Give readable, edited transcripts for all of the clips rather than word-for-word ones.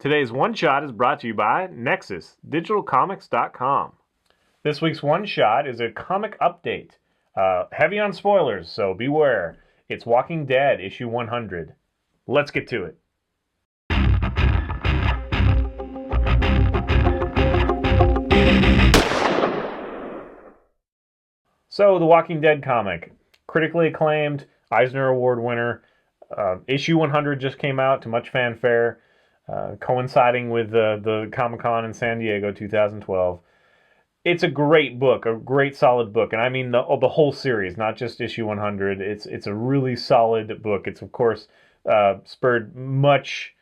Today's One Shot is brought to you by Nexus, digitalcomics.com. This week's One Shot is a comic update. Heavy on spoilers, so beware. It's Walking Dead, issue 100. Let's get to it. So, the Walking Dead comic, critically acclaimed, Eisner Award winner. Issue 100 just came out to much fanfare. Coinciding with the Comic-Con in San Diego 2012. It's a great book, a great solid book, and I mean the whole series, not just issue 100. It's a really solid book. It's of course spurred much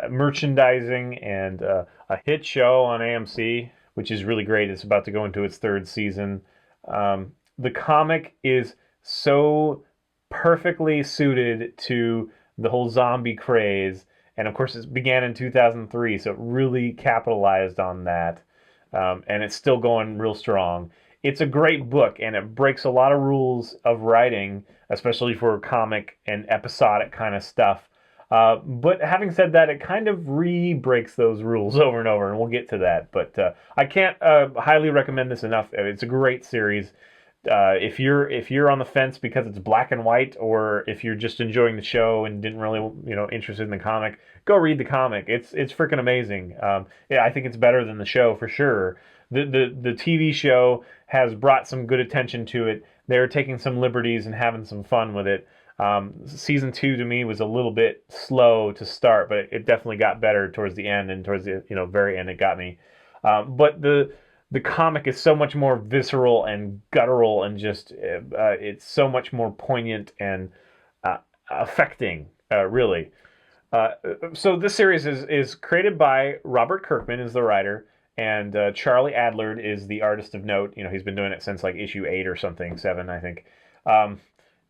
merchandising and a hit show on AMC, which is really great. It's about to go into its third season. The comic is so perfectly suited to the whole zombie craze. And of course, it began in 2003, so it really capitalized on that. And it's still going real strong. It's a great book, and it breaks a lot of rules of writing, especially for comic and episodic kind of stuff. But having said that, it kind of re-breaks those rules over and over, and we'll get to that. But I can't highly recommend this enough. It's a great series. If you're on the fence because it's black and white, or if you're just enjoying the show and didn't really interested in the comic, go read the comic. It's freaking amazing. Yeah, I think it's better than the show for sure. The TV show has brought some good attention to it. They're taking some liberties and having some fun with it. Season 2 to me was a little bit slow to start, but it definitely got better towards the end, and towards the very end it got me. But the comic is so much more visceral and guttural, and just it's so much more poignant and affecting, really. So this series is created by Robert Kirkman, is the writer, and Charlie Adlard is the artist of note. He's been doing it since like issue 8 or something, 7 I think.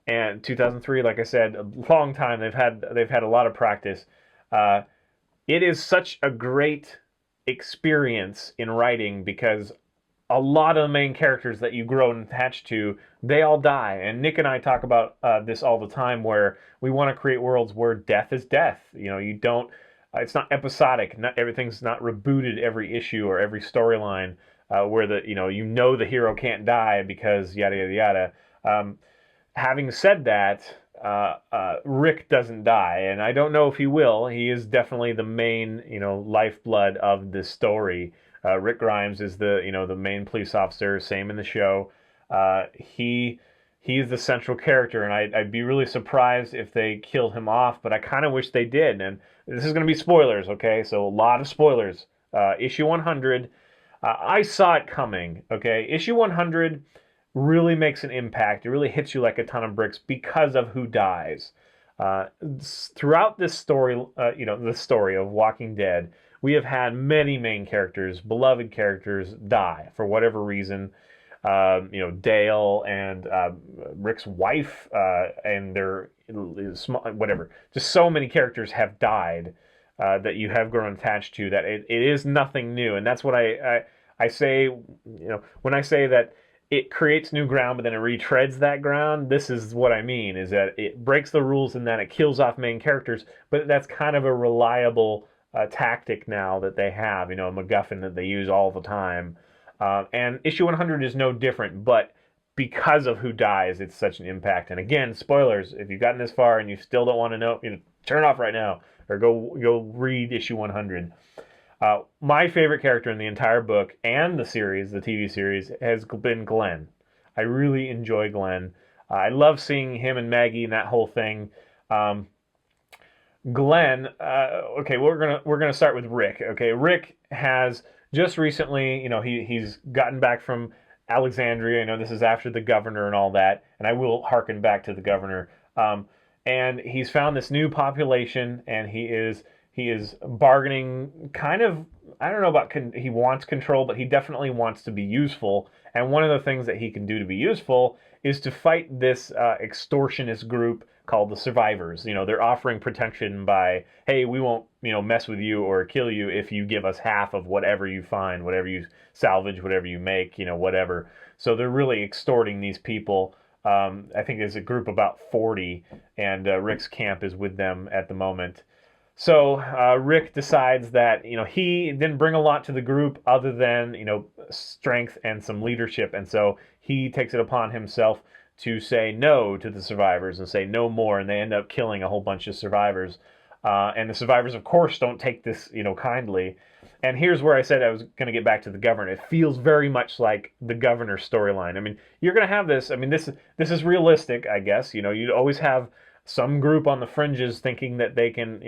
And 2003, like I said, a long time. They've had a lot of practice. It is such a great experience in writing, because a lot of the main characters that you grow attached to, they all die. And Nick and I talk about this all the time, where we want to create worlds where death is death. You don't. It's not episodic. Not everything's not rebooted every issue or every storyline, where the hero can't die because yada yada yada. Having said that, Rick doesn't die, and I don't know if he will. He is definitely the main, lifeblood of this story. Rick Grimes is the main police officer. Same in the show. He's the central character, and I'd be really surprised if they killed him off. But I kind of wish they did. And this is going to be spoilers, okay? So a lot of spoilers. Issue 100. I saw it coming. Okay, issue 100 really makes an impact. It really hits you like a ton of bricks because of who dies. Throughout this story, the story of Walking Dead, we have had many main characters, beloved characters, die for whatever reason. Dale and Rick's wife and their whatever. Just so many characters have died that you have grown attached to, that it is nothing new. And that's what I say. When I say that it creates new ground, but then it retreads that ground. This is what I mean, is that it breaks the rules in that it kills off main characters, but that's kind of a reliable tactic now that they have, a MacGuffin that they use all the time. And issue 100 is no different, but because of who dies, it's such an impact. And again, spoilers, if you've gotten this far and you still don't want to know, turn it off right now, or go read issue 100. My favorite character in the entire book and the series, the TV series, has been Glenn. I really enjoy Glenn. I love seeing him and Maggie and that whole thing. Glenn, okay, we're gonna start with Rick. Okay, Rick has just recently, he's gotten back from Alexandria. This is after the governor and all that, and I will harken back to the governor. And he's found this new population, and he is bargaining, kind of. I don't know about he wants control, but he definitely wants to be useful. And one of the things that he can do to be useful is to fight this extortionist group called the Survivors. They're offering protection by, hey, we won't, mess with you or kill you if you give us half of whatever you find, whatever you salvage, whatever you make, whatever. So they're really extorting these people. I think there's a group about 40, and Rick's camp is with them at the moment. So Rick decides that he didn't bring a lot to the group other than strength and some leadership, and so he takes it upon himself to say no to the survivors and say no more, and they end up killing a whole bunch of survivors. And the survivors, of course, don't take this kindly. And here's where I said I was going to get back to the governor. It feels very much like the governor storyline. I mean, you're going to have this. I mean, this is realistic, I guess. You'd always have some group on the fringes thinking that they can,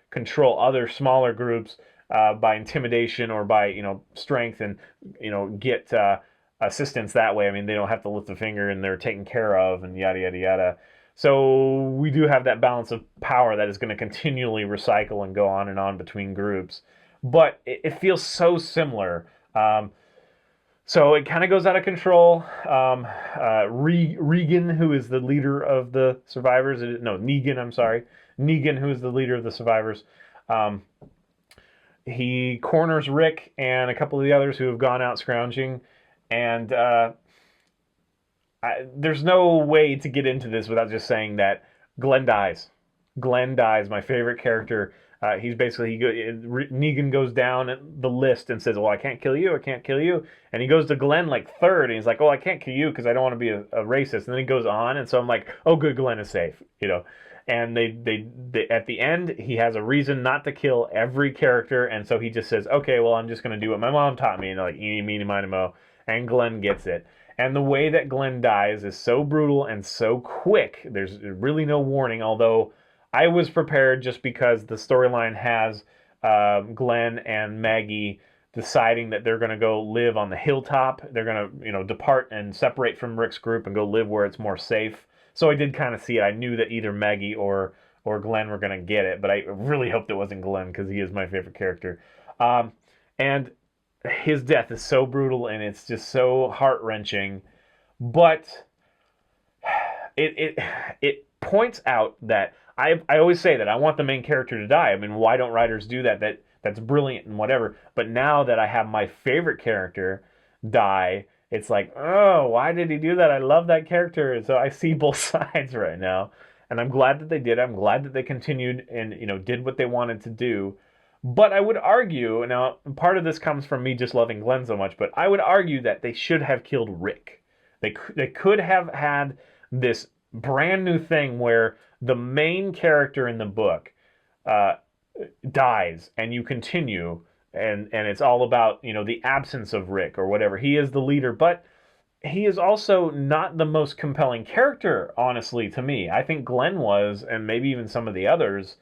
control other smaller groups by intimidation or by, strength and, get assistance that way. I mean, they don't have to lift a finger and they're taken care of and yada, yada, yada. So we do have that balance of power that is going to continually recycle and go on and on between groups. But it feels so similar. So it kind of goes out of control. Regan, who is the leader of the survivors, no, Negan, I'm sorry. Negan, who is the leader of the survivors, he corners Rick and a couple of the others who have gone out scrounging. And there's no way to get into this without just saying that Glenn dies. Glenn dies, my favorite character. He's basically, Negan goes down the list and says, well, I can't kill you, I can't kill you. And he goes to Glenn like third, and he's like, oh, I can't kill you because I don't want to be a racist. And then he goes on, and so I'm like, oh, good, Glenn is safe, And they at the end, he has a reason not to kill every character, and so he just says, okay, well, I'm just going to do what my mom taught me, like, eeny, meeny, miny, mo, and Glenn gets it. And the way that Glenn dies is so brutal and so quick. There's really no warning, although I was prepared just because the storyline has Glenn and Maggie deciding that they're going to go live on the hilltop. They're going to, depart and separate from Rick's group and go live where it's more safe. So I did kind of see it. I knew that either Maggie or Glenn were going to get it, but I really hoped it wasn't Glenn because he is my favorite character. And his death is so brutal and it's just so heart-wrenching, but it points out that I always say that I want the main character to die. I mean, why don't writers do that? That's brilliant and whatever. But now that I have my favorite character die, it's like, oh, why did he do that? I love that character. And so I see both sides right now. And I'm glad that they did. I'm glad that they continued and, did what they wanted to do. But I would argue, now part of this comes from me just loving Glenn so much, but I would argue that they should have killed Rick. They could have had this brand new thing where the main character in the book dies and you continue and it's all about the absence of Rick or whatever. He is the leader, but he is also not the most compelling character, honestly, to me. I think Glenn was, and maybe even some of the others.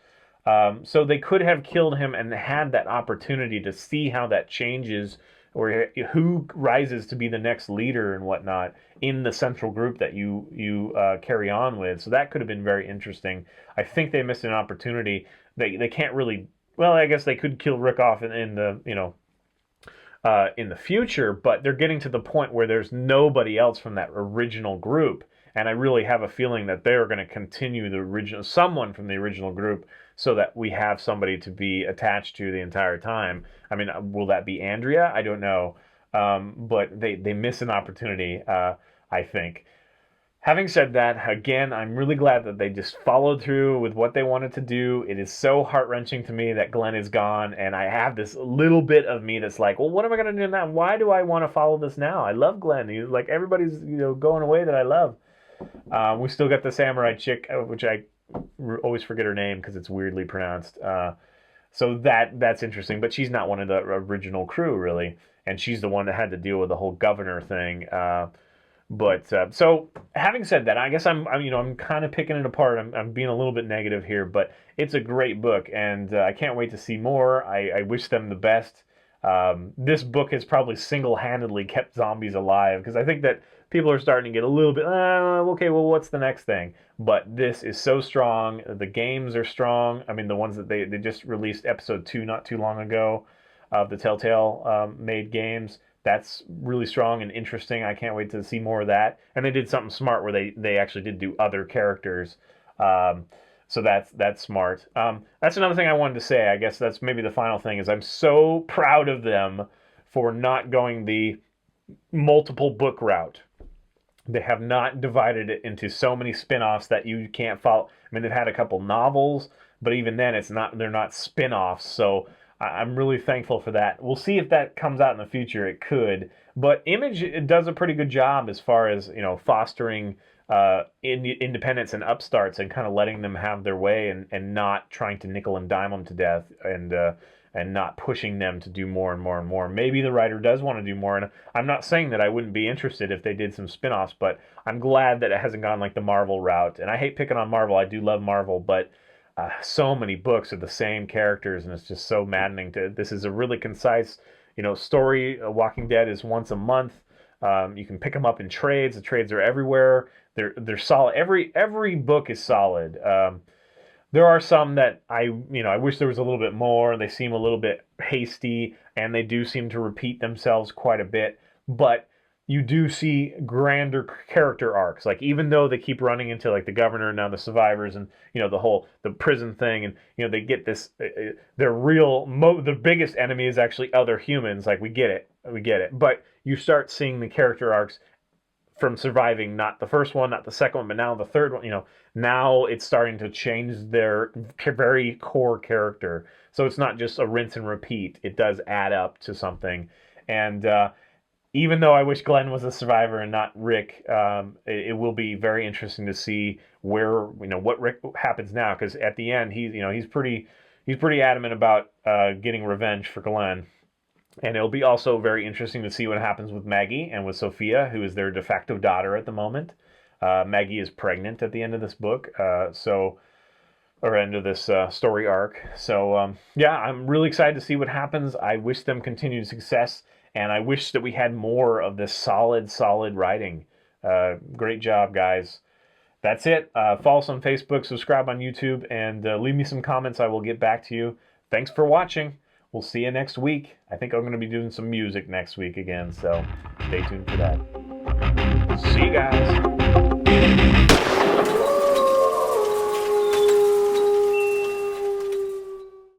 So they could have killed him and had that opportunity to see how that changes or who rises to be the next leader and whatnot in the central group that you carry on with. So that could have been very interesting. I think they missed an opportunity. They can't really. Well, I guess they could kill Rick off in the in the future, but they're getting to the point where there's nobody else from that original group, and I really have a feeling that they're going to continue someone from the original group, so that we have somebody to be attached to the entire time. I mean, will that be Andrea? I don't know. But they miss an opportunity, I think. Having said that, again, I'm really glad that they just followed through with what they wanted to do. It is so heart-wrenching to me that Glenn is gone, and I have this little bit of me that's like, well, what am I going to do now? Why do I want to follow this now? I love Glenn. He's like, everybody's going away that I love. We still got the samurai chick, which I always forget her name because it's weirdly pronounced. So that's interesting, but she's not one of the original crew really, and she's the one that had to deal with the whole governor thing. So having said that, I guess I'm kind of picking it apart. I'm being a little bit negative here, but it's a great book, and I can't wait to see more. I wish them the best. This book has probably single-handedly kept zombies alive because I think that people are starting to get a little bit, okay, well, what's the next thing? But this is so strong. The games are strong. I mean, the ones that they just released episode 2 not too long ago of the Telltale made games. That's really strong and interesting. I can't wait to see more of that. And they did something smart where they actually did do other characters. So that's smart. That's another thing I wanted to say. I guess that's maybe the final thing is I'm so proud of them for not going the multiple book route. They have not divided it into so many spin-offs that you can't follow. I mean, they've had a couple novels. but even then, they're not spin-offs. So I'm really thankful for that. We'll see if that comes out in the future. It could, but Image, it does a pretty good job as far as, you know, fostering independence and upstarts and kind of letting them have their way, and not trying to nickel and dime them to death, and not pushing them to do more and more and more. Maybe the writer does want to do more, and I'm not saying that I wouldn't be interested if they did some spin-offs, but I'm glad that it hasn't gone like the Marvel route. And I hate picking on Marvel. I do love Marvel, but so many books of the same characters, and it's just so maddening. This is a really concise, you know, story. Walking Dead is once a month. You can pick them up in trades. The trades are everywhere. They're solid. Every book is solid. There are some that I wish there was a little bit more. They seem a little bit hasty, and they do seem to repeat themselves quite a bit. But you do see grander character arcs. Like, even though they keep running into like the governor and now the survivors, and you know the prison thing, and you know they get this. The biggest enemy is actually other humans. Like, we get it. But you start seeing the character arcs from surviving, not the first one, not the second one, but now the third one. You know, now it's starting to change their very core character. So it's not just a rinse and repeat. It does add up to something. And even though I wish Glenn was a survivor and not Rick, it will be very interesting to see where, you know, what Rick happens now. Because at the end, he's pretty adamant about getting revenge for Glenn. And it'll be also very interesting to see what happens with Maggie and with Sophia, who is their de facto daughter at the moment. Maggie is pregnant at the end of this book, or end of this story arc. So, yeah, I'm really excited to see what happens. I wish them continued success, and I wish that we had more of this solid writing. Great job, guys. That's it. Follow us on Facebook, subscribe on YouTube, and leave me some comments. I will get back to you. Thanks for watching. We'll see you next week. I think I'm going to be doing some music next week again, so stay tuned for that. See you guys.